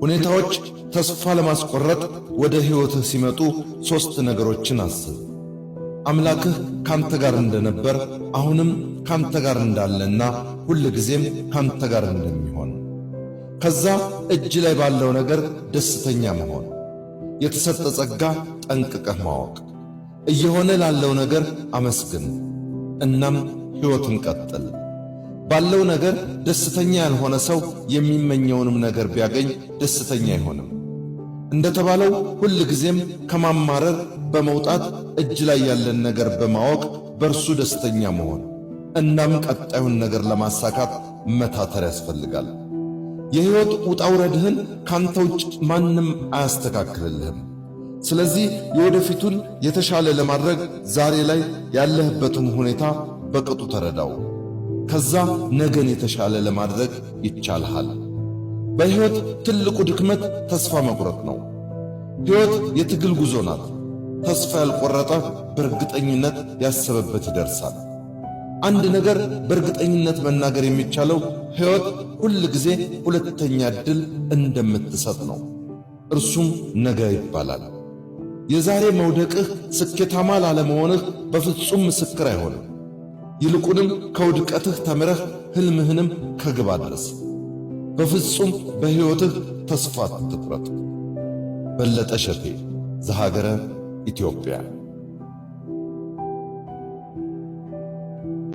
ሁኔታዎች ተስፋ ለማስቆረጥ ወደ ሕይወትህ ሲመጡ ሦስት ነገሮችን አስብ። አምላክህ ካንተ ጋር እንደነበር አሁንም ካንተ ጋር እንዳለና ሁል ጊዜም ካንተ ጋር እንደሚሆን። ከዛ እጅ ላይ ባለው ነገር ደስተኛ መሆን፣ የተሰጠ ጸጋ ጠንቅቀህ ማወቅ፣ እየሆነ ላለው ነገር አመስግን፣ እናም ሕይወትን ቀጥል። ባለው ነገር ደስተኛ ያልሆነ ሰው የሚመኘውንም ነገር ቢያገኝ ደስተኛ አይሆንም። እንደተባለው ሁል ጊዜም ከማማረር በመውጣት እጅ ላይ ያለን ነገር በማወቅ በእርሱ ደስተኛ መሆን፣ እናም ቀጣዩን ነገር ለማሳካት መታተር ያስፈልጋል። የሕይወት ውጣ ውረድህን ካንተ ውጭ ማንም አያስተካክልልህም። ስለዚህ የወደፊቱን የተሻለ ለማድረግ ዛሬ ላይ ያለህበትን ሁኔታ በቅጡ ተረዳው። ከዛ ነገን የተሻለ ለማድረግ ይቻልሃል። በሕይወት ትልቁ ድክመት ተስፋ መቁረጥ ነው። ሕይወት የትግል ጉዞ ናት። ተስፋ ያልቆረጠ በእርግጠኝነት ያሰበበት ይደርሳል። አንድ ነገር በእርግጠኝነት መናገር የሚቻለው ሕይወት ሁል ጊዜ ሁለተኛ ዕድል እንደምትሰጥ ነው። እርሱም ነገ ይባላል። የዛሬ መውደቅህ ስኬታማ ላለመሆንህ በፍጹም ምስክር አይሆንም። ይልቁንም ከውድቀትህ ተምረህ ሕልምህንም ከግብ አድርስ። በፍጹም በሕይወትህ ተስፋ አትቁረጥ። በለጠ ሸቴ ዘሀገረ ኢትዮጵያ